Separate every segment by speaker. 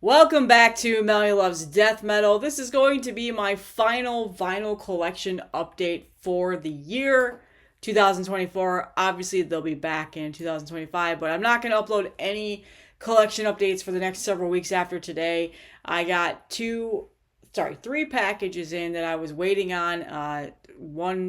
Speaker 1: Welcome back to Melanie Loves Death Metal. This is going to be my final vinyl collection update for the year 2024. Obviously, they'll be back in 2025, but I'm not going to upload any collection updates for the next several weeks after today. I got three packages in that I was waiting on.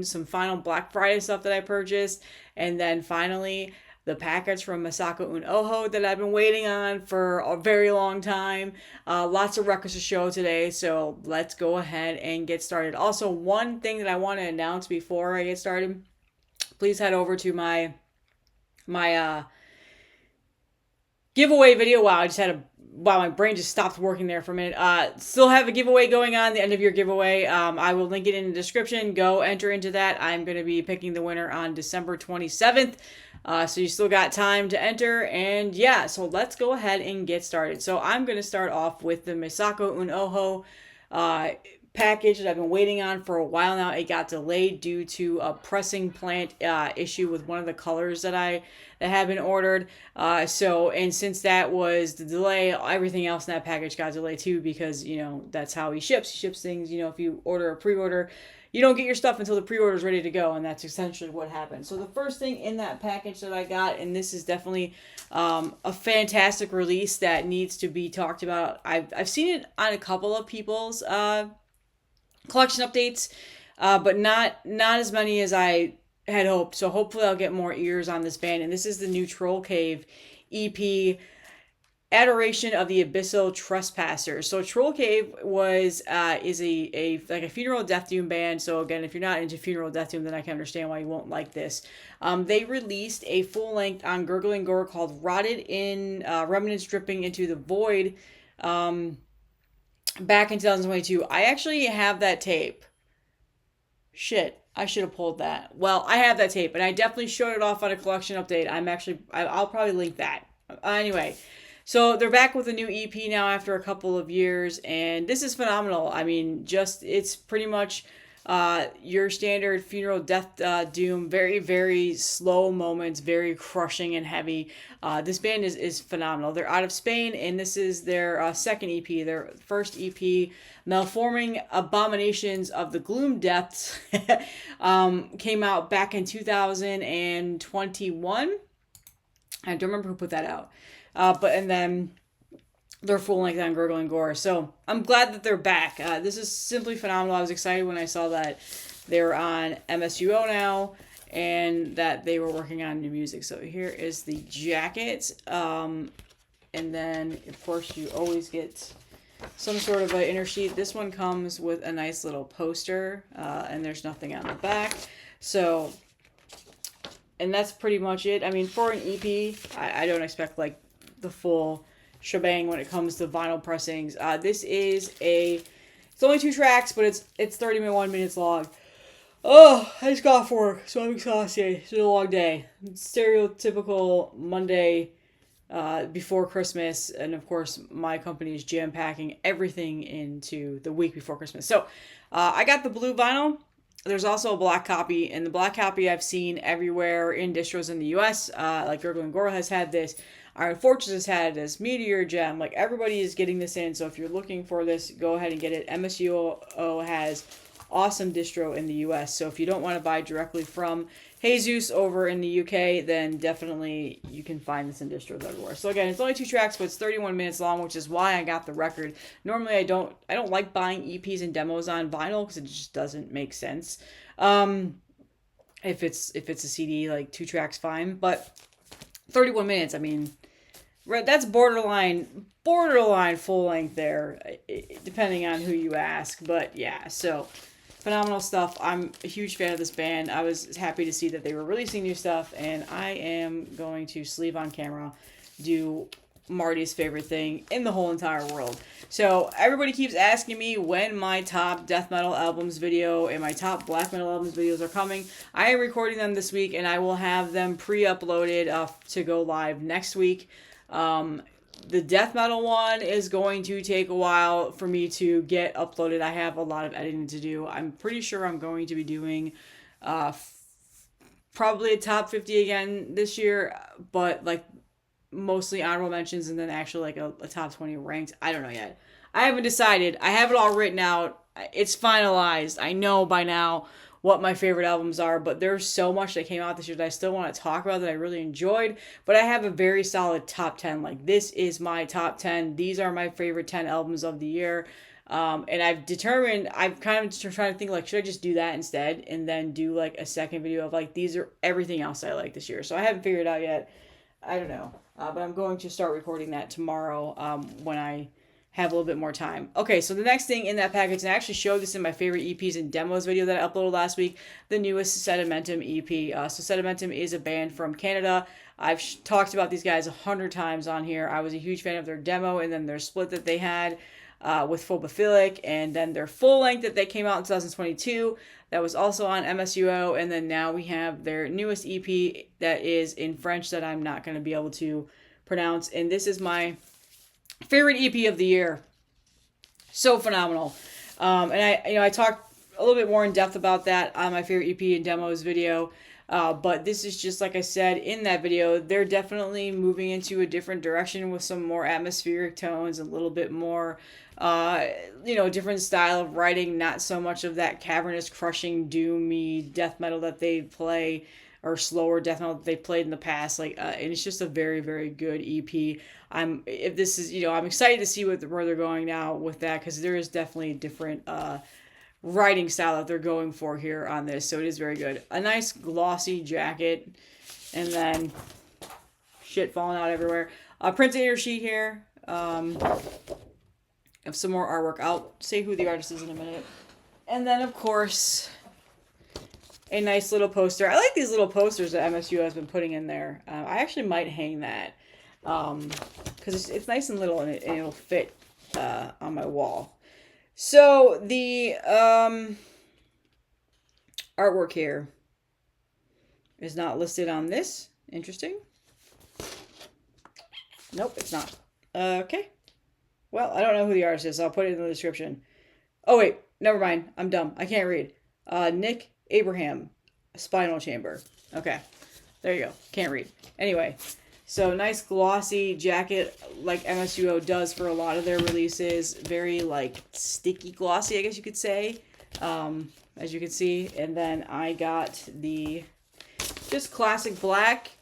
Speaker 1: Some final Black Friday stuff that I purchased, and then finally the package from Saco Un Ojo that I've been waiting on for a very long time. Lots of records to show today, so let's go ahead and get started. Also, one thing that I want to announce before I get started, please head over to my giveaway video. Wow, my brain just stopped working there for a minute. Still have a giveaway going on, the end of your giveaway. I will link it in the description. Go enter into that. I'm going to be picking the winner on December 27th. So you still got time to enter. And yeah, so let's go ahead and get started. So I'm going to start off with the Saco Un Ojo package that I've been waiting on for a while now. It got delayed due to a pressing plant issue with one of the colors that have been ordered. And since that was the delay, everything else in that package got delayed too, because that's how he ships. He ships things. If you order a pre-order, you don't get your stuff until the pre-order is ready to go, and that's essentially what happened. So the first thing in that package that I got, and this is definitely a fantastic release that needs to be talked about. I've seen it on a couple of people's collection updates, but not as many as I had hoped. So hopefully I'll get more ears on this band. And this is the new Trollcave EP, Adoration of the Abyssal Trespassers. So Trollcave is a funeral death doom band. So again, if you're not into funeral death doom, then I can understand why you won't like this. They released a full length on Gurgling Gore called Rotted in Remnants Dripping into the Void. Back in 2022. I actually have that tape. Shit, I should have pulled that. Well, I have that tape, and I definitely showed it off on a collection update. I'll probably link that. Anyway, so they're back with a new EP now after a couple of years, and this is phenomenal. I mean, it's pretty much your standard funeral death doom. Very, very slow moments, very crushing and heavy. This band is phenomenal. They're out of Spain, and this is their second EP. Their first EP, Malforming Abominations of the Gloom Depths, came out back in 2021. I don't remember who put that out. And then they're full length on Gurgling Gore. So I'm glad that they're back. This is simply phenomenal. I was excited when I saw that they were on MSUO now and that they were working on new music. So here is the jacket. And then, of course, you always get some sort of an inner sheet. This one comes with a nice little poster, and there's nothing on the back. So, and that's pretty much it. I mean, for an EP, I don't expect like the full shebang when it comes to vinyl pressings. It's only 2 tracks, but it's 31 minutes long. Oh, I just got off work, so I'm exhausted. It's been a long day. Stereotypical Monday before Christmas, and of course my company is jam-packing everything into the week before Christmas. So I got the blue vinyl. There's also a black copy, and the black copy I've seen everywhere in distros in the US. Like Gurgling Gore has had this. Iron Fortress has had this, Meteor Gem, like everybody is getting this in. So if you're looking for this, go ahead and get it. MSUO has awesome distro in the US. So if you don't want to buy directly from Jesus over in the UK, then definitely you can find this in distros everywhere. So again, it's only 2 tracks, but it's 31 minutes long, which is why I got the record. Normally I don't like buying EPs and demos on vinyl because it just doesn't make sense. If it's a CD, like 2 tracks fine, but 31 minutes, I mean, that's borderline full length there, depending on who you ask. But yeah, so phenomenal stuff. I'm a huge fan of this band. I was happy to see that they were releasing new stuff, and I am going to sleeve on camera do Marty's favorite thing in the whole entire world. So everybody keeps asking me when my top death metal albums video and my top black metal albums videos are coming. I am recording them this week, and I will have them pre-uploaded to go live next week. The death metal one is going to take a while for me to get uploaded. I have a lot of editing to do. I'm pretty sure I'm going to be doing probably a top 50 again this year, but like mostly honorable mentions and then actually like a top 20 ranked. I don't know yet. I haven't decided. I have it all written out. It's finalized. I know by now what my favorite albums are, but there's so much that came out this year that I still want to talk about that I really enjoyed. But I have a very solid top 10. Like, this is my top 10. These are my favorite 10 albums of the year. And I've kind of trying to think, like, should I just do that instead and then do like a second video of like, these are everything else I like this year. So I haven't figured it out yet. I don't know. But I'm going to start recording that tomorrow when I have a little bit more time. Okay, so the next thing in that package, and I actually showed this in my favorite EPs and demos video that I uploaded last week, the newest Sedimentum EP. So Sedimentum is a band from Canada. I've talked about these guys 100 times on here. I was a huge fan of their demo and then their split that they had with Phobophilic, and then their full length that they came out in 2022 that was also on MSUO, and then now we have their newest EP that is in French that I'm not going to be able to pronounce, and this is my favorite EP of the year. So phenomenal. And I talked a little bit more in depth about that on my favorite EP and demos video. But this is just, like I said in that video, they're definitely moving into a different direction with some more atmospheric tones, a little bit more, different style of writing, not so much of that cavernous, crushing, doomy death metal that they play, or slower death metal that they played in the past. And it's just a very, very good EP. I'm excited to see where they're going now with that, because there is definitely a different writing style that they're going for here on this. So it is very good. A nice glossy jacket, and then shit falling out everywhere. Printed inner sheet here. Have some more artwork. I'll say who the artist is in a minute. And then, of course, a nice little poster. I like these little posters that MSU has been putting in there. I actually might hang that because it's nice and little, and it'll fit on my wall. So the artwork here is not listed on this. Interesting. Nope, it's not. Okay. Well, I don't know who the artist is, so I'll put it in the description. Oh, wait. Never mind. I'm dumb. I can't read. Nick Abraham, Spinal Chamber. Okay. There you go. Can't read. Anyway, so nice glossy jacket like MSUO does for a lot of their releases. Very, like, sticky glossy, I guess you could say, as you can see. And then I got the just classic black.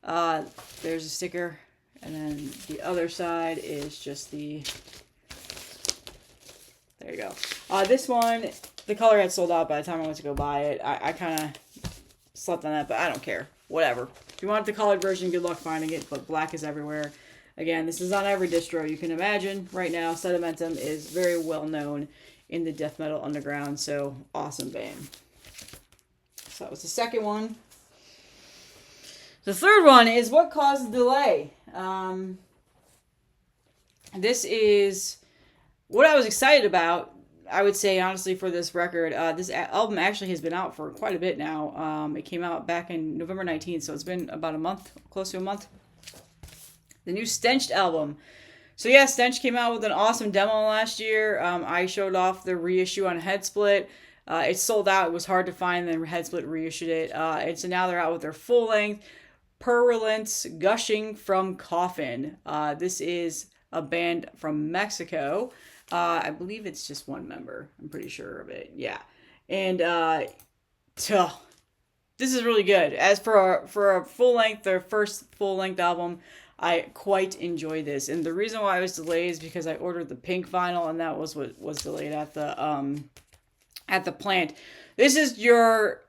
Speaker 1: There's a sticker. And then the other side is just the... There you go. This one, the color had sold out by the time I went to go buy it. I kind of slept on that, but I don't care. Whatever. If you want the colored version, good luck finding it, but black is everywhere. Again, this is on every distro you can imagine. Right now, Sedimentum is very well known in the death metal underground, so awesome band. So that was the second one. The third one is what caused the delay. This is what I was excited about, I would say, honestly, for this record. This album actually has been out for quite a bit now. It came out back in November 19th, so it's been about a month, close to a month. The new Stenched album. So yeah, Stench came out with an awesome demo last year. I showed off the reissue on Headsplit. It sold out. It was hard to find, then Headsplit reissued it. And so now they're out with their full length. Purulence Gushing from Coffin. This is a band from Mexico. I believe it's just one member. I'm pretty sure of it. Yeah. And this is really good. As for a full length, their first full length album, I quite enjoy this. And the reason why I was delayed is because I ordered the pink vinyl, and that was what was delayed at the plant. This is your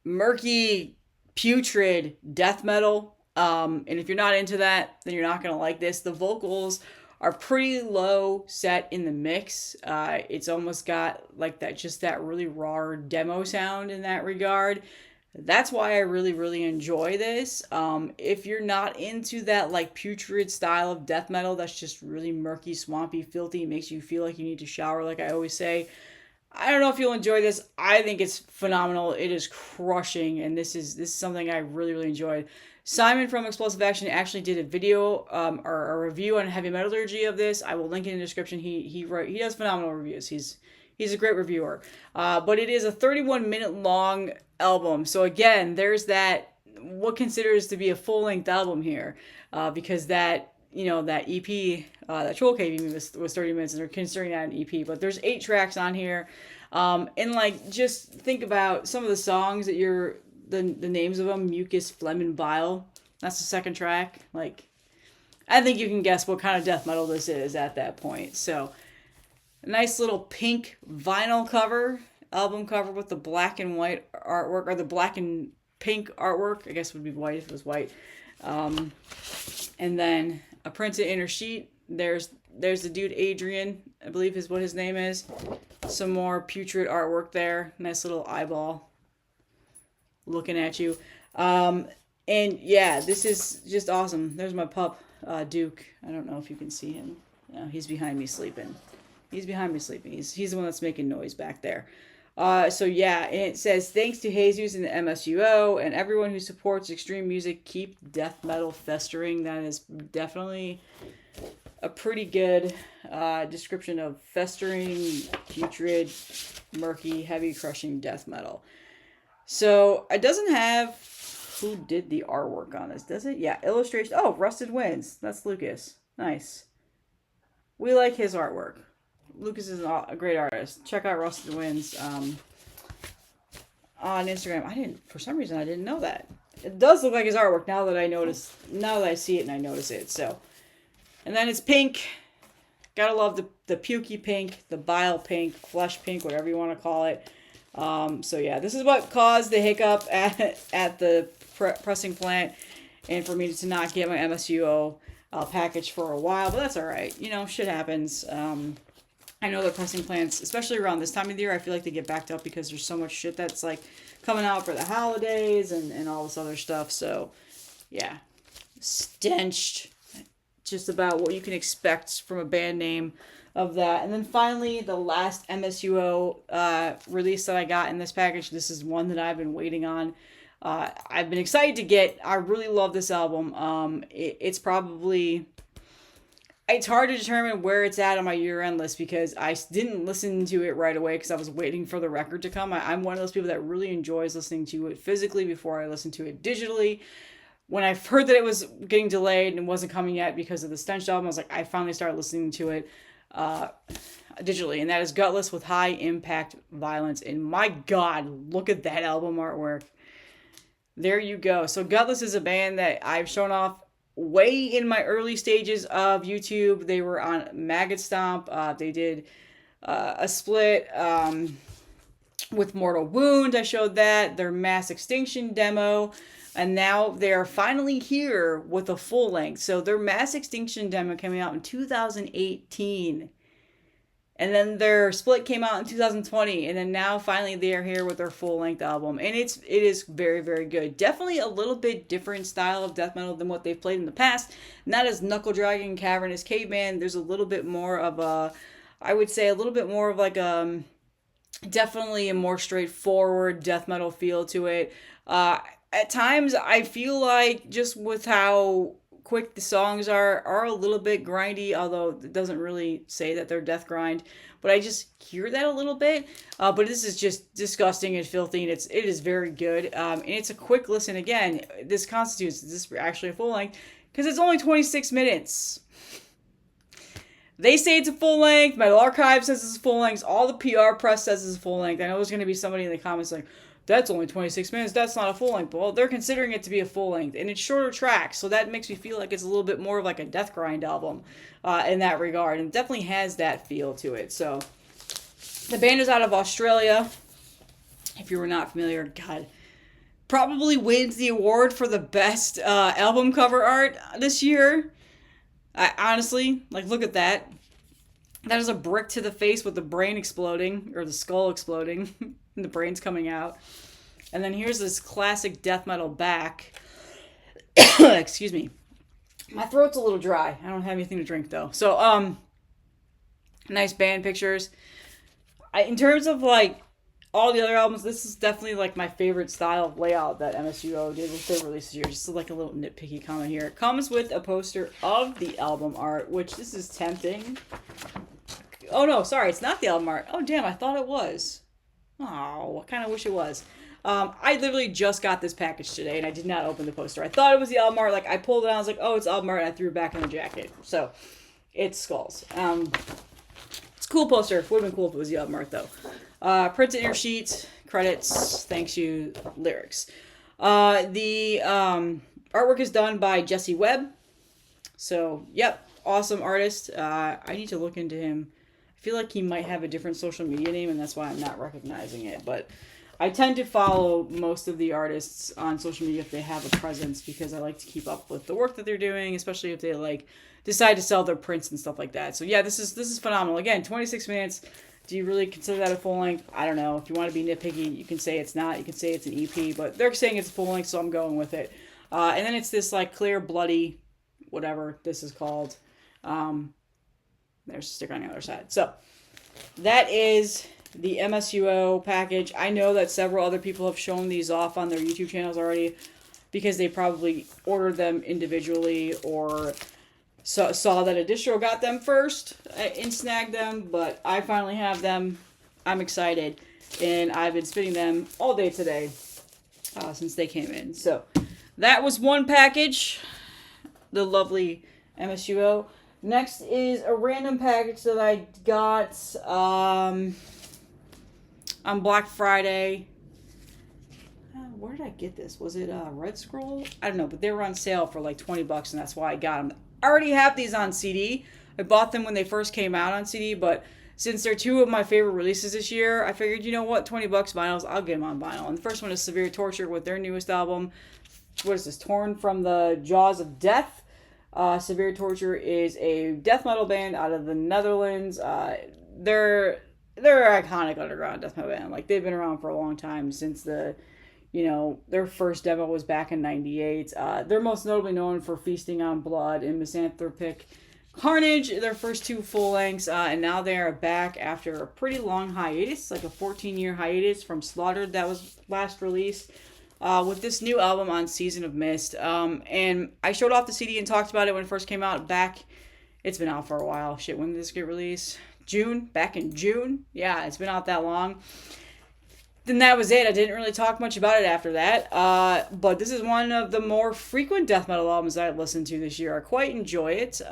Speaker 1: murky, putrid death metal. And if you're not into that, then you're not going to like this. The vocals are pretty low set in the mix. It's almost got like that really raw demo sound in that regard. That's why I really, really enjoy this. If you're not into that like putrid style of death metal that's just really murky, swampy, filthy, makes you feel like you need to shower, like I always say, I don't know if you'll enjoy this. I think it's phenomenal. It is crushing, and this is something I really, really enjoyed. Simon from Explosive Action actually did a video or a review on heavy metallurgy of this. I will link it in the description. He does phenomenal reviews. He's a great reviewer. But it is a 31-minute long album. So again, there's that what considers to be a full-length album here, because that, you know, that EP, that Trollcave even was 30 minutes, and they're considering that an EP. But there's 8 tracks on here, and like, just think about some of the songs that the names of them: Mucus, Phlegm, and Bile. That's the second track. Like, I think you can guess what kind of death metal this is at that point. So, a nice little pink vinyl cover, album cover with the black and white artwork, or the black and pink artwork. I guess it would be white if it was white. And then a printed inner sheet. There's the dude Adrian, I believe is what his name is. Some more putrid artwork there. Nice little eyeball looking at you. And yeah, this is just awesome. There's my pup, Duke. I don't know if you can see him. No, he's behind me sleeping. He's the one that's making noise back there. So yeah, and it says, thanks to Jesus and the MSUO and everyone who supports extreme music, keep death metal festering. That is definitely a pretty good description of festering, putrid, murky, heavy, crushing death metal. So it doesn't have who did the artwork on this, does it? Yeah, illustration. Oh, Rusted Winds. That's Lucas. Nice. We like his artwork. Lucas is a great artist. Check out Rusted Winds on Instagram. For some reason, I didn't know that. It does look like his artwork now that I see it and I notice it. So, and then it's pink. Gotta love the pukey pink, the bile pink, flesh pink, whatever you want to call it. So yeah, this is what caused the hiccup at the pressing plant, and for me to not get my MSUO package for a while, but that's all right. You know, shit happens. I know that pressing plants, especially around this time of the year, I feel like they get backed up because there's so much shit that's like coming out for the holidays and all this other stuff. So yeah, Stenched, just about what you can expect from a band name of that. And then finally, the last MSUO release that I got in this package. This is one that I've been waiting on. I've been excited to get. I really love this album. It's hard to determine where it's at on my year-end list because I didn't listen to it right away because I was waiting for the record to come. I'm one of those people that really enjoys listening to it physically before I listen to it digitally. When I heard that it was getting delayed and wasn't coming yet because of the Stench album, I was like, I finally started listening to it digitally, and that is Gutless with High Impact Violence. And my God, look at that album artwork. There you go. So Gutless is a band that I've shown off way in my early stages of YouTube. They were on Maggot Stomp. They did a split with Mortal Wound. I showed that. Their Mass Extinction demo. And now they're finally here with a full length. So their Mass Extinction demo came out in 2018. And then their split came out in 2020. And then now finally they are here with their full length album. And it is very, very good. Definitely a little bit different style of death metal than what they've played in the past. Not as knuckle dragging, cavernous caveman. There's a little bit more of like definitely a more straightforward death metal feel to it. At times, I feel like just with how quick the songs are a little bit grindy, although it doesn't really say that they're death grind, but I just hear that a little bit. But this is just disgusting and filthy, and it is very good. And it's a quick listen. Again, this actually a full length because it's only 26 minutes. They say it's a full length. Metal Archive says it's a full length. All the PR press says it's a full length. I know there's going to be somebody in the comments like, that's only 26 minutes. That's not a full length. Well, they're considering it to be a full length, and it's shorter tracks, so that makes me feel like it's a little bit more of like a death grind album in that regard, and it definitely has that feel to it. So the band is out of Australia. If you were not familiar, God, probably wins the award for the best album cover art this year. Honestly, like, look at that. That is a brick to the face with the brain exploding, or the skull exploding, and the brain's coming out. And then here's this classic death metal back. Excuse me. My throat's a little dry. I don't have anything to drink, though. So, nice band pictures. In terms of, like, all the other albums, this is definitely, like, my favorite style of layout that MSUO did with their releases here. Just like a little nitpicky comment here. It comes with a poster of the album art, which this is tempting. Oh, no, sorry, it's not the album art. Oh, damn, I thought it was. Oh, I kind of wish it was. I literally just got this package today, and I did not open the poster. I thought it was the album art. Like, I pulled it out, I was like, oh, it's album art, and I threw it back in the jacket. So, it's Skulls. It's a cool poster. Would have been cool if it was the album art, though. Printed inner sheet, credits, thanks you, lyrics. The artwork is done by Jesse Webb. So, yep, awesome artist. I need to look into him. I feel like he might have a different social media name, and that's why I'm not recognizing it. But I tend to follow most of the artists on social media if they have a presence, because I like to keep up with the work that they're doing, especially if they like decide to sell their prints and stuff like that. So yeah, this is phenomenal. Again, 26 minutes. Do you really consider that a full length? I don't know. If you want to be nitpicky, you can say it's not. You can say it's an EP, but they're saying it's a full length, so I'm going with it. And then it's this like clear, bloody, whatever this is called. There's a sticker on the other side. So that is the MSUO package. I know that several other people have shown these off on their YouTube channels already, because they probably ordered them individually or saw that a distro got them first and snagged them. But I finally have them. I'm excited, and I've been spinning them all day today since they came in. So that was one package, the lovely MSUO. Next is a random package that I got on Black Friday. Where did I get this? Was it Red Scroll? I don't know, but they were on sale for like $20, and that's why I got them. I already have these on CD. I bought them when they first came out on CD, but since they're two of my favorite releases this year, I figured, you know what, $20 vinyls, I'll get them on vinyl. And the first one is Severe Torture with their newest album. What is this? Torn from the Jaws of Death. Severe Torture is a death metal band out of the Netherlands. They're iconic underground death metal band. Like, they've been around for a long time, since their first demo was back in '98. They're most notably known for Feasting on Blood and Misanthropic Carnage, their first two full lengths, and now they are back after a pretty long hiatus, like a 14-year hiatus from Slaughtered that was last released. With this new album on Season of Mist. And I showed off the CD and talked about it when it first came out back. It's been out for a while. Shit, when did this get released? June? Back in June? Yeah, it's been out that long. Then that was it. I didn't really talk much about it after that. But this is one of the more frequent death metal albums that I've listened to this year. I quite enjoy it.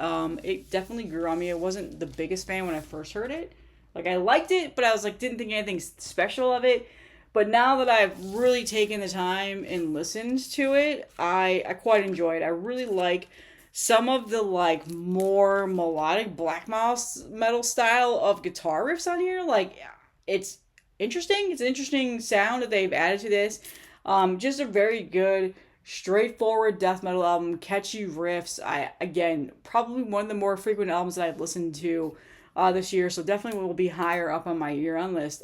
Speaker 1: It definitely grew on me. I wasn't the biggest fan when I first heard it. Like, I liked it, but I was like, didn't think anything special of it. But now that I've really taken the time and listened to it, I quite enjoy it. I really like some of the like more melodic black metal style of guitar riffs on here. Like, it's interesting. It's an interesting sound that they've added to this. Just a very good, straightforward death metal album. Catchy riffs. Again, probably one of the more frequent albums that I've listened to this year. So definitely will be higher up on my year-end list.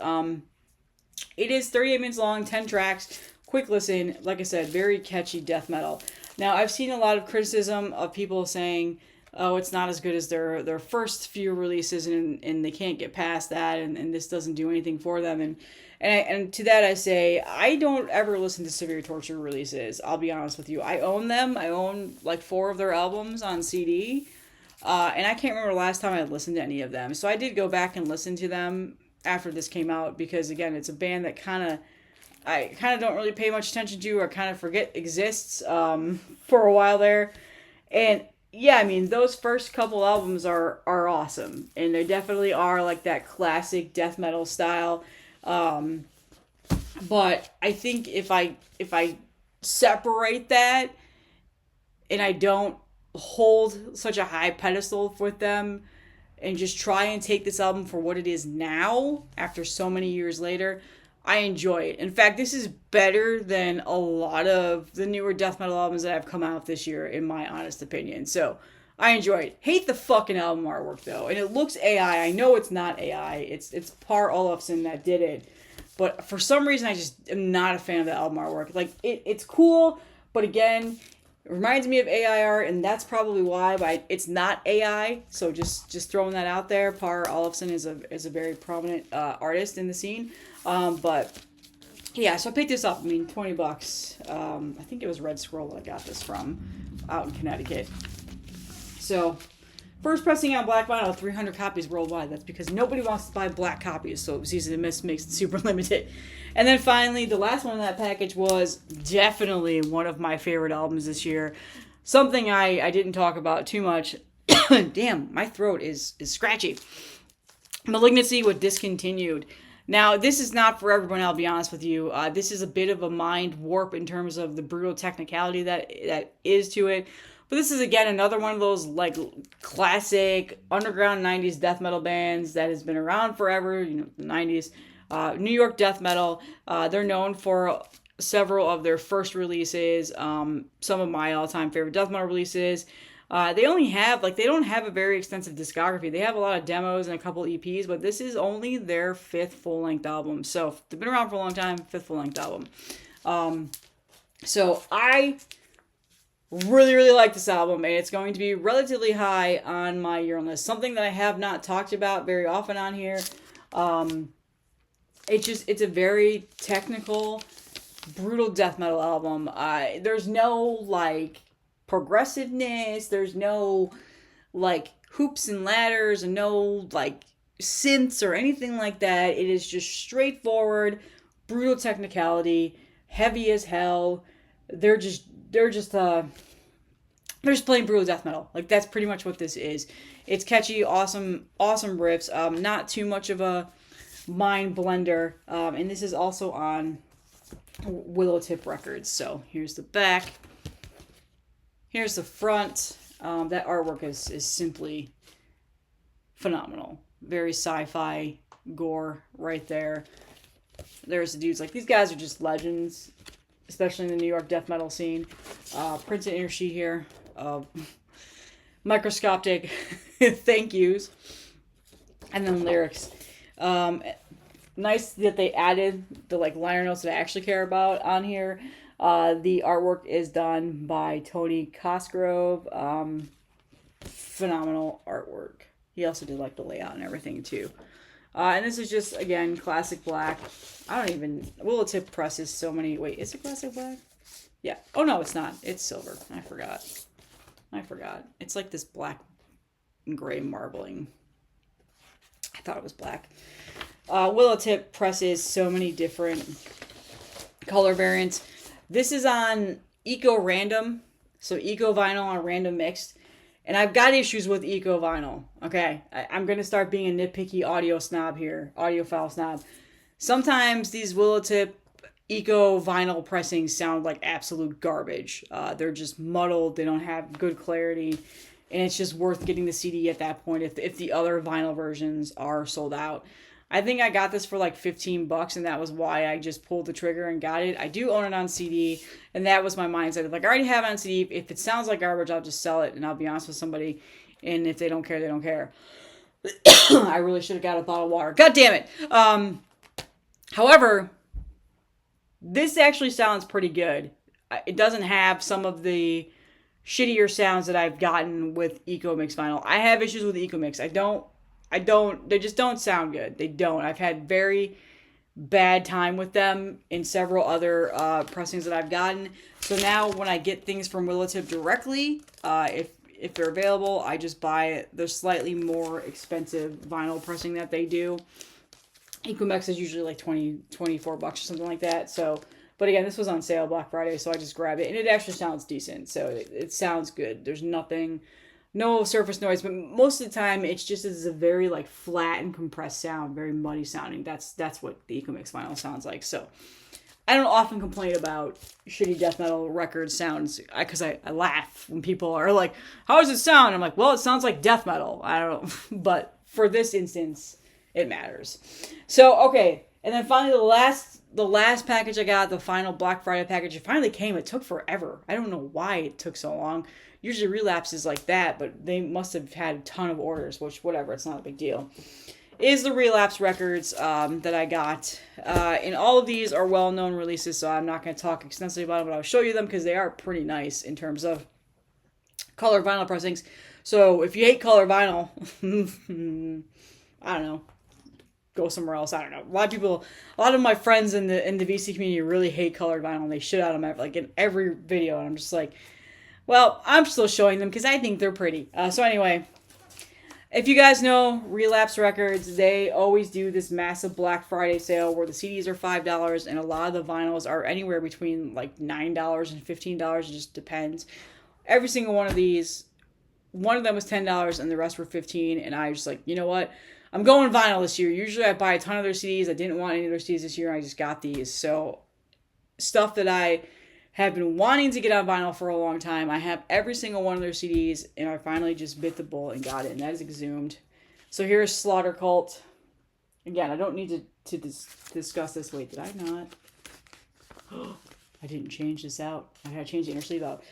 Speaker 1: It is 38 minutes long, 10 tracks, quick listen, like I said, very catchy death metal. Now, I've seen a lot of criticism of people saying, oh, it's not as good as their first few releases, and they can't get past that, and this doesn't do anything for them. And to that I say, I don't ever listen to Severe Torture releases, I'll be honest with you. I own them. I own like 4 of their albums on CD, and I can't remember the last time I listened to any of them. So I did go back and listen to them after this came out, because again, it's a band that I kind of don't really pay much attention to, or kind of forget exists for a while there. And yeah, I mean, those first couple albums are awesome, and they definitely are like that classic death metal style. But I think if I separate that, and I don't hold such a high pedestal with them, and just try and take this album for what it is now, after so many years later, I enjoy it. In fact, this is better than a lot of the newer death metal albums that have come out this year, in my honest opinion. So, I enjoy it. Hate the fucking album artwork, though. And it looks AI. I know it's not AI. It's Par Olofsson that did it. But for some reason, I just am not a fan of the album artwork. Like, it's cool, but again, it reminds me of AI art, and that's probably why, but it's not AI, so just throwing that out there. Par Olofsson is a very prominent artist in the scene. But yeah, so I picked this up. I mean, $20. I think it was Red Scroll that I got this from, out in Connecticut. So First pressing on black vinyl, 300 copies worldwide. That's because nobody wants to buy black copies, so it was easy to miss, makes it super limited. And then finally, the last one in that package was definitely one of my favorite albums this year. Something I didn't talk about too much. Damn, my throat is scratchy. Malignancy with Discontinued. Now, this is not for everyone, I'll be honest with you. This is a bit of a mind warp in terms of the brutal technicality that is to it. But this is, again, another one of those, like, classic underground 90s death metal bands that has been around forever, you know, the 90s. New York death metal. They're known for several of their first releases, some of my all-time favorite death metal releases. They don't have a very extensive discography. They have a lot of demos and a couple EPs, but this is only their 5th full-length album. So, they've been around for a long time, 5th full-length album. So, I really, really like this album, and it's going to be relatively high on my year list. Something that I have not talked about very often on here. It's a very technical, brutal death metal album. There's no, like, progressiveness. There's no, like, hoops and ladders and no, like, synths or anything like that. It is just straightforward, brutal technicality, heavy as hell. They're just playing brutal death metal. Like, that's pretty much what this is. It's catchy, awesome riffs. Not too much of a mind blender. And this is also on Willowtip Records. So here's the back. Here's the front. That artwork is simply phenomenal. Very sci-fi gore right there. There's the dudes. Like, these guys are just legends, especially in the New York death metal scene. Printed inner sheet here. Microscopic thank yous. And then lyrics. Nice that they added the, like, liner notes that I actually care about on here. The artwork is done by Tony Cosgrove. Phenomenal artwork. He also did, like, the layout and everything too. And this is just, again, classic black. Willowtip presses so many. Wait, is it classic black? Yeah. Oh no, it's not. It's silver. I forgot. It's like this black and gray marbling. I thought it was black. Willowtip presses so many different color variants. This is on Eco Random, so Eco Vinyl on Random Mixed. And I've got issues with Eco Vinyl. Okay, I'm going to start being a nitpicky audiophile snob. Sometimes these Willowtip Eco Vinyl pressings sound like absolute garbage. They're just muddled, they don't have good clarity, and it's just worth getting the CD at that point if the other vinyl versions are sold out. I think I got this for like $15, and that was why I just pulled the trigger and got it. I do own it on CD, and that was my mindset. Like, I already have it on CD. If it sounds like garbage, I'll just sell it, and I'll be honest with somebody. And if they don't care, they don't care. I really should have got a bottle of water. God damn it. However, this actually sounds pretty good. It doesn't have some of the shittier sounds that I've gotten with Eco Mix vinyl. I have issues with Eco Mix. They just don't sound good. They don't. I've had very bad time with them in several other pressings that I've gotten. So now when I get things from Willowtip directly, if they're available, I just buy it. They're slightly more expensive vinyl pressing that they do. Ecomex is usually like $24 or something like that. So, but again, this was on sale Black Friday, so I just grabbed it, and it actually sounds decent. So it sounds good. There's no surface noise, but most of the time it's a very like flat and compressed sound, very muddy sounding. That's what the Ecomex vinyl sounds like. So I don't often complain about shitty death metal record sounds because I laugh when people are like, "How does it sound?" I'm like, "Well, it sounds like death metal." I don't know, but for this instance, it matters. So okay, and then finally the last package I got, the final Black Friday package, it finally came. It took forever. I don't know why it took so long. Usually Relapse is like that, but they must have had a ton of orders, which, whatever, it's not a big deal. Is the Relapse Records that I got. And all of these are well-known releases, so I'm not going to talk extensively about them, but I'll show you them because they are pretty nice in terms of color vinyl pressings. So if you hate color vinyl, I don't know, go somewhere else. I don't know. A lot of my friends in the VC community really hate colored vinyl, and they shit out of them like in every video, and I'm just like, well, I'm still showing them because I think they're pretty. So anyway, If you guys know Relapse Records, they always do this massive Black Friday sale where the CDs are $5 and a lot of the vinyls are anywhere between like $9 and $15. It just depends. Every single one of these, one of them was $10 and the rest were $15. And I was just like, you know what? I'm going vinyl this year. Usually I buy a ton of their CDs. I didn't want any of their CDs this year. I just got these. So stuff that I have been wanting to get on vinyl for a long time. I have every single one of their CDs, and I finally just bit the bullet and got it, and that is Exhumed. So here's Slaughter Cult. Again, I don't need to discuss this. Wait, did I not? I didn't change this out. I had to change the inner sleeve out.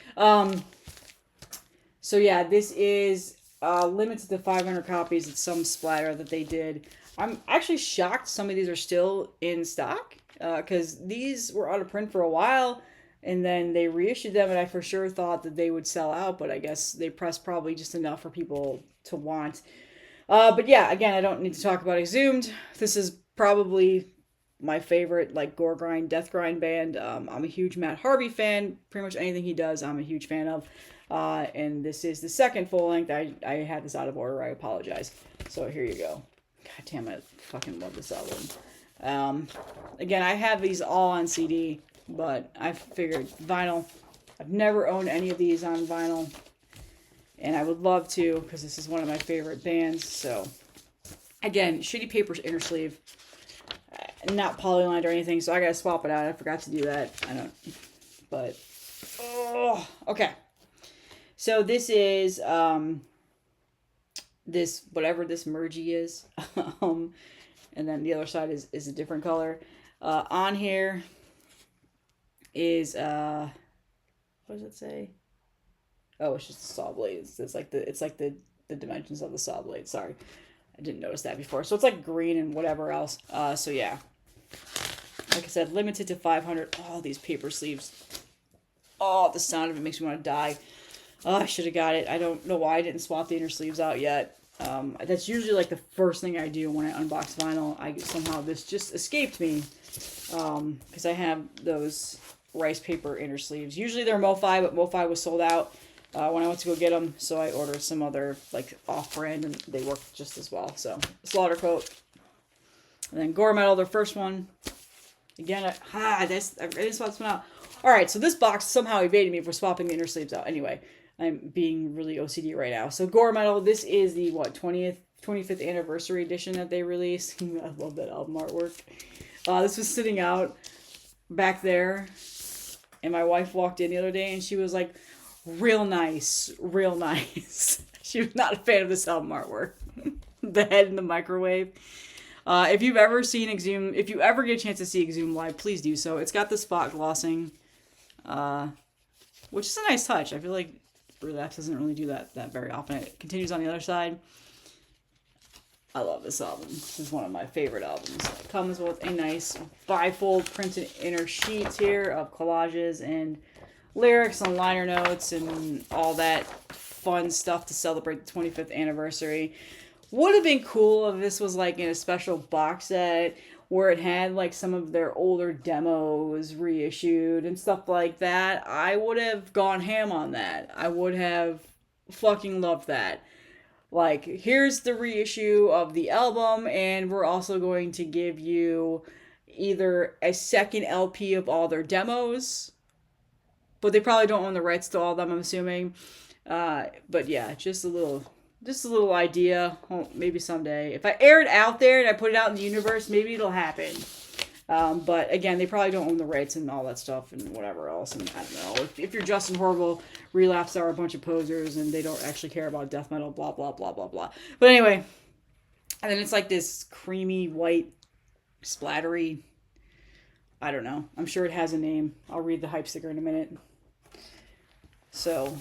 Speaker 1: So yeah, this is limited to 500 copies. It's some splatter that they did. I'm actually shocked some of these are still in stock, because these were out of print for a while. And then they reissued them, and I for sure thought that they would sell out, but I guess they pressed probably just enough for people to want. But yeah, again, I don't need to talk about Exhumed. This is probably my favorite, like, gore grind, death grind band. I'm a huge Matt Harvey fan. Pretty much anything he does, I'm a huge fan of. And this is the second full length. I had this out of order. I apologize. So here you go. God damn it. I fucking love this album. Again, I have these all on CD. But I figured vinyl. I've never owned any of these on vinyl. And I would love to, because this is one of my favorite bands. So, again, shitty paper's inner sleeve. Not polylined or anything, so I gotta swap it out. I forgot to do that. I don't. But, oh, okay. So this is, this, whatever this mergy is. And then the other side is a different color. On here is what does it say? Oh, it's just the saw blades. It's like the dimensions of the saw blade. Sorry, I didn't notice that before. So it's like green and whatever else. So yeah, like I said, limited to 500. Oh, these paper sleeves. Oh, the sound of it makes me want to die. Oh, I should have got it. I don't know why I didn't swap the inner sleeves out yet. That's usually like the first thing I do when I unbox vinyl. Somehow this just escaped me, because I have those rice paper inner sleeves. Usually they're MoFi, but MoFi was sold out when I went to go get them, so I ordered some other like off-brand, and they work just as well. So Slaughter Coat, and then Gore Metal, their first one. Again, I didn't swap this one out. All right, so this box somehow evaded me for swapping the inner sleeves out. Anyway, I'm being really OCD right now. So Gore Metal, this is the 25th anniversary edition that they released. I love that album artwork. This was sitting out back there. And my wife walked in the other day and she was like, real nice, real nice. She was not a fan of this album artwork. The head in the microwave. If you've ever seen Exhumed, if you ever get a chance to see Exhumed live, please do so. It's got the spot glossing, which is a nice touch. I feel like Relapse doesn't really do that very often. It continues on the other side. I love this album. This is one of my favorite albums. It comes with a nice bifold printed inner sheets here of collages and lyrics and liner notes and all that fun stuff to celebrate the 25th anniversary. Would have been cool if this was like in a special box set where it had like some of their older demos reissued and stuff like that. I would have gone ham on that. I would have fucking loved that. Like, here's the reissue of the album, and we're also going to give you either a second LP of all their demos, but they probably don't own the rights to all of them, I'm assuming. But yeah, just a little idea. Oh, maybe someday. If I air it out there and I put it out in the universe, maybe it'll happen. But again, they probably don't own the rights and all that stuff and whatever else. And I don't know. If you're Justin Horrible, Relapse are a bunch of posers and they don't actually care about death metal, blah, blah, blah, blah, blah. But anyway, and then it's like this creamy, white, splattery, I don't know. I'm sure it has a name. I'll read the hype sticker in a minute. So,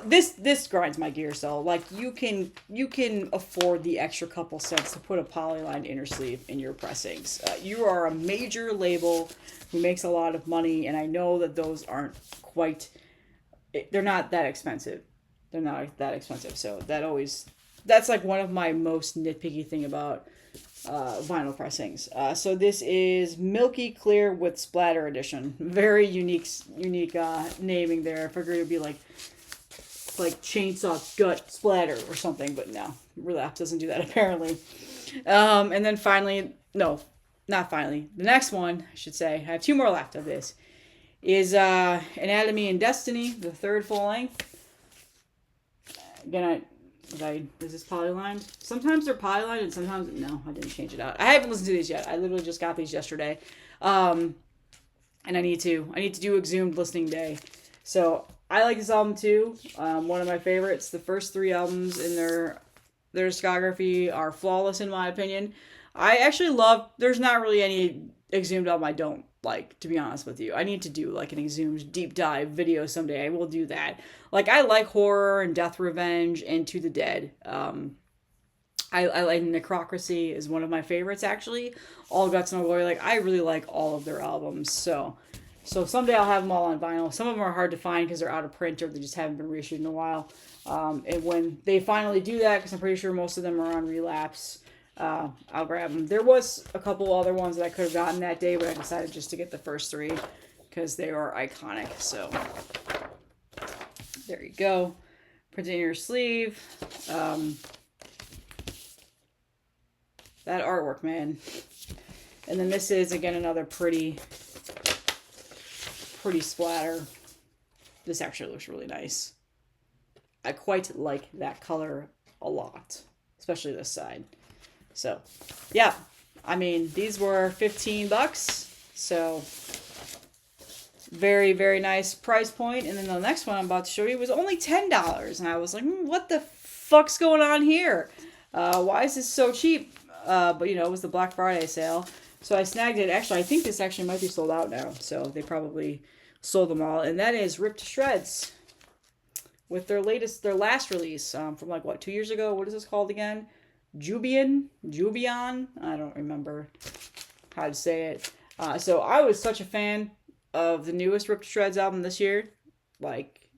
Speaker 1: this grinds my gears though. Like, you can afford the extra couple cents to put a polylined inner sleeve in your pressings. You are a major label who makes a lot of money, and I know that those aren't quite. They're not that expensive. They're not that expensive. So that's like one of my most nitpicky thing about vinyl pressings. So this is Milky Clear with Splatter Edition. Very unique naming there. I figured it would be like like chainsaw gut splatter or something, but no, Relapse doesn't do that apparently. And then finally, no, not finally, the next one, I should say, I have 2 more left of this, is Anatomy and Destiny, the 3rd full length. Again, is this polylined? Sometimes they're polylined and sometimes, no, I didn't change it out. I haven't listened to these yet. I literally just got these yesterday. And I need to do Exhumed listening day. So I like this album too. One of my favorites. The first 3 albums in their discography are flawless in my opinion. I actually love, there's not really any Exhumed album I don't like, to be honest with you. I need to do like an Exhumed deep dive video someday. I will do that. Like, I like Horror and Death Revenge and To the Dead. I like Necrocracy is one of my favorites actually. All Guts No Glory. Like, I really like all of their albums. So someday I'll have them all on vinyl. Some of them are hard to find because they're out of print or they just haven't been reissued in a while. And when they finally do that, because I'm pretty sure most of them are on Relapse, I'll grab them. There was a couple other ones that I could have gotten that day, but I decided just to get the first 3 because they are iconic. So there you go. Print it in your sleeve. That artwork, man. And then this is, again, another pretty splatter. This actually looks really nice. I quite like that color a lot, especially this side. So, yeah. I mean, these were $15, so very, very nice price point. And then the next one I'm about to show you was only $10, and I was like, what the fuck's going on here? Why is this so cheap? But, you know, it was the Black Friday sale. So I snagged it. Actually, I think this actually might be sold out now. So they probably sold them all. And that is Ripped to Shreds with their last release from like, what, 2 years ago? What is this called again? Jubian? I don't remember how to say it. So I was such a fan of the newest Ripped to Shreds album this year. Like,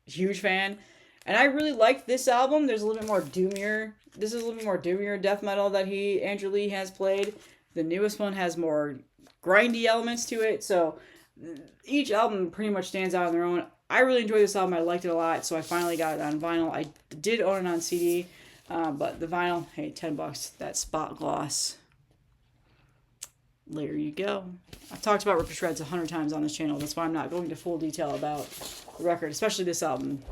Speaker 1: huge fan. And I really liked this album. There's a little bit more doomier. This is a little bit more doomier death metal that Andrew Lee has played. The newest one has more grindy elements to it. So each album pretty much stands out on their own. I really enjoyed this album. I liked it a lot. So I finally got it on vinyl. I did own it on CD. But the vinyl, hey, $10. That spot gloss. There you go. I've talked about Ripped to Shreds 100 times on this channel. That's why I'm not going into full detail about the record, especially this album.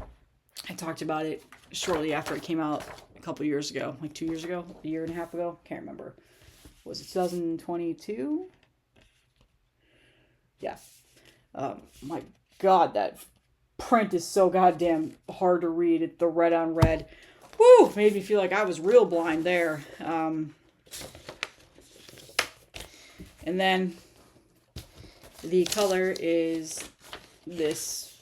Speaker 1: I talked about it shortly after it came out a couple years ago, like 2 years ago, a year and a half ago. Can't remember. Was it 2022? Yeah. My God, that print is so goddamn hard to read. It's the red on red. Woo! Made me feel like I was real blind there. And then the color is this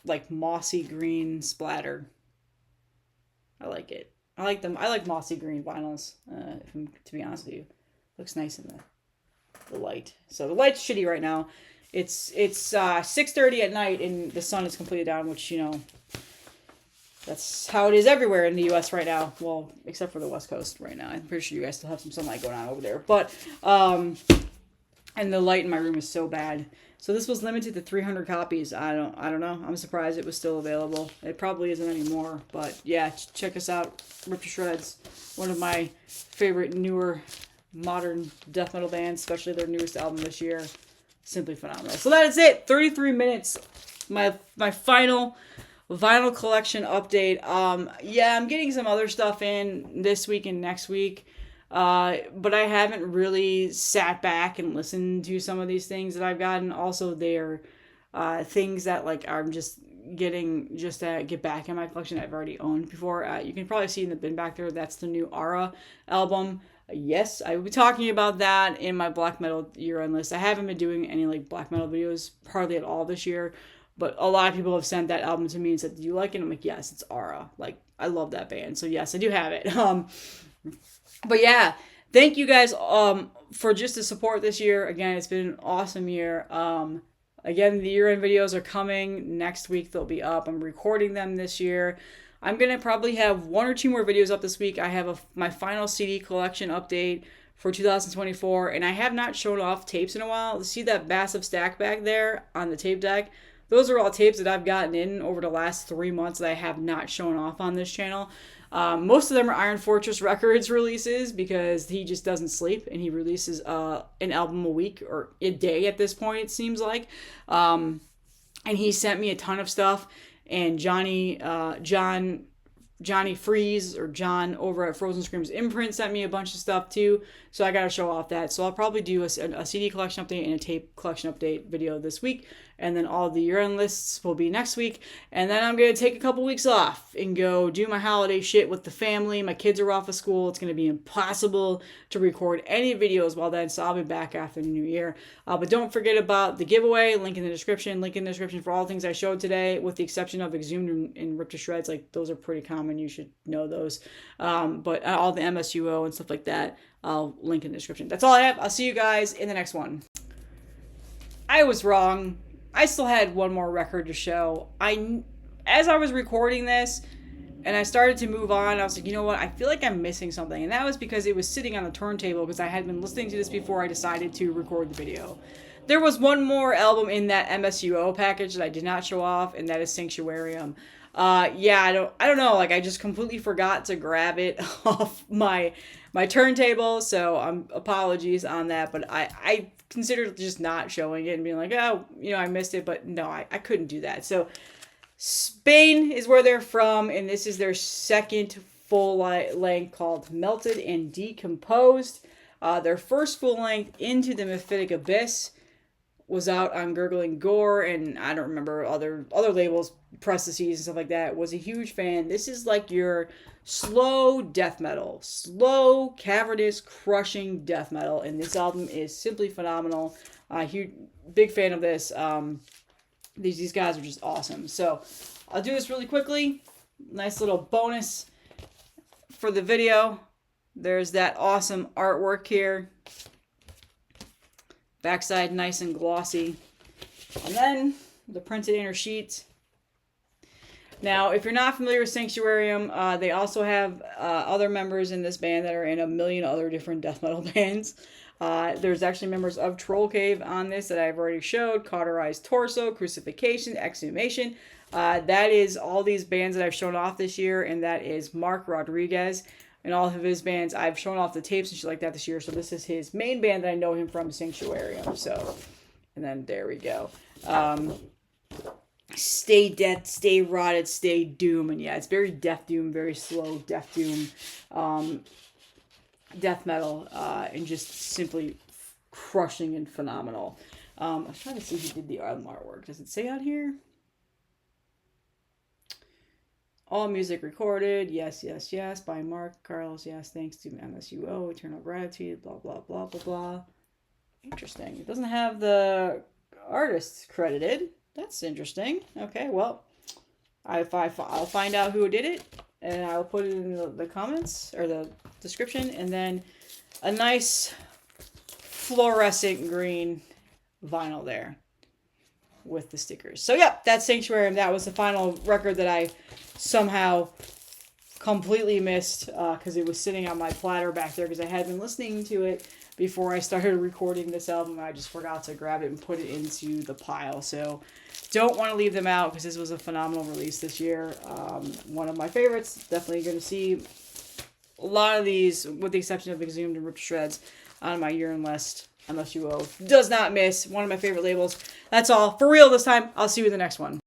Speaker 1: like mossy green splatter. I like it. I like them. I like mossy green vinyls, to be honest with you. Looks nice in the light. So the light's shitty right now. It's 6:30 at night and the sun is completely down, which, you know, that's how it is everywhere in the U.S. right now. Well, except for the West Coast right now. I'm pretty sure you guys still have some sunlight going on over there. But, and the light in my room is so bad. So this was limited to 300 copies. I don't know. I'm surprised it was still available. It probably isn't anymore. But yeah, check us out. Ripped to Shreds. One of my favorite newer modern death metal bands, especially their newest album this year. Simply phenomenal. So that is it. 33 minutes. My final vinyl collection update. Yeah, I'm getting some other stuff in this week and next week. But I haven't really sat back and listened to some of these things that I've gotten. Also, they're things that like I'm just getting just to get back in my collection that I've already owned before. You can probably see in the bin back there, that's the new Aura album. Yes, I will be talking about that in my black metal year-end list. I haven't been doing any like black metal videos hardly at all this year. But a lot of people have sent that album to me and said, do you like it? I'm like, yes, it's Aura. Like, I love that band. So, yes, I do have it. But, yeah, thank you guys for just the support this year. Again, it's been an awesome year. Again, the year-end videos are coming. Next week, they'll be up. I'm recording them this year. I'm going to probably have 1 or 2 more videos up this week. I have my final CD collection update for 2024. And I have not shown off tapes in a while. See that massive stack back there on the tape deck? those are all tapes that I've gotten in over the last 3 months that I have not shown off on this channel. Most of them are Iron Fortress Records releases because he just doesn't sleep and he releases an album a week or a day at this point, it seems like. And he sent me a ton of stuff. And Johnny Freeze or John over at Frozen Screams Imprint sent me a bunch of stuff too. So I got to show off that. So I'll probably do a CD collection update and a tape collection update video this week. And then all the year-end lists will be next week. And then I'm going to take a couple weeks off and go do my holiday shit with the family. My kids are off of school. It's going to be impossible to record any videos while then. So I'll be back after the new year. But don't forget about the giveaway. Link in the description. Link in the description for all the things I showed today, with the exception of Exhumed and Ripped to Shreds. Like, those are pretty common. You should know those. But all the MSUO and stuff like that, I'll link in the description. That's all I have. I'll see you guys in the next one. I was wrong. I still had one more record to show. As I was recording this and I started to move on, I was like, you know what? I feel like I'm missing something. And that was because it was sitting on the turntable because I had been listening to this before I decided to record the video. There was one more album in that MSUO package that I did not show off, and that is Sanctuarium. Yeah, I don't know. Like, I just completely forgot to grab it off my turntable. So apologies on that, but I considered just not showing it and being like, oh, you know, I missed it, but no, I couldn't do that. So Spain is where they're from, and this is their second full length called Melted and Decomposed. Their first full length, Into the Mephitic Abyss, was out on Gurgling Gore, and I don't remember other labels, Presses and stuff like that. Was a huge fan. This is like your slow death metal, slow, cavernous, crushing death metal, and this album is simply phenomenal. Huge, big fan of this. These guys are just awesome. So I'll do this really quickly. Nice little bonus for the video. There's that awesome artwork here. Backside nice and glossy. And then the printed inner sheet. Now, if you're not familiar with Sanctuarium, they also have other members in this band that are in a million other different death metal bands. There's actually members of Trollcave on this that I've already showed. Cauterized Torso, Crucifixion, Exhumation. That is all these bands that I've shown off this year, and that is Mark Rodriguez. And all of his bands, I've shown off the tapes and shit like that this year. So this is his main band that I know him from, Sanctuarium. So, and then there we go. Stay Death, Stay Rotted, Stay Doom. And yeah, it's very Death Doom, very slow Death Doom, death metal, and just simply crushing and phenomenal. I was trying to see who did the artwork. Does it say on here? All music recorded, yes, yes, yes, by Mark Carlos, yes, thanks to MSUO, Eternal Gratitude, blah, blah, blah, blah, blah. Interesting. It doesn't have the artists credited. That's interesting. Okay, well, I'll find out who did it, and I'll put it in the comments, or the description, and then a nice fluorescent green vinyl there with the stickers. So, yeah, that's Sanctuarium. That was the final record that I somehow completely missed because it was sitting on my platter back there because I had been listening to it before I started recording this album. I just forgot to grab it and put it into the pile. So don't want to leave them out because this was a phenomenal release this year. One of my favorites. Definitely going to see a lot of these, with the exception of Exhumed and Ripped to Shreds, on my year-end list. MSUO does not miss. One of my favorite labels. That's all. For real this time. I'll see you in the next one.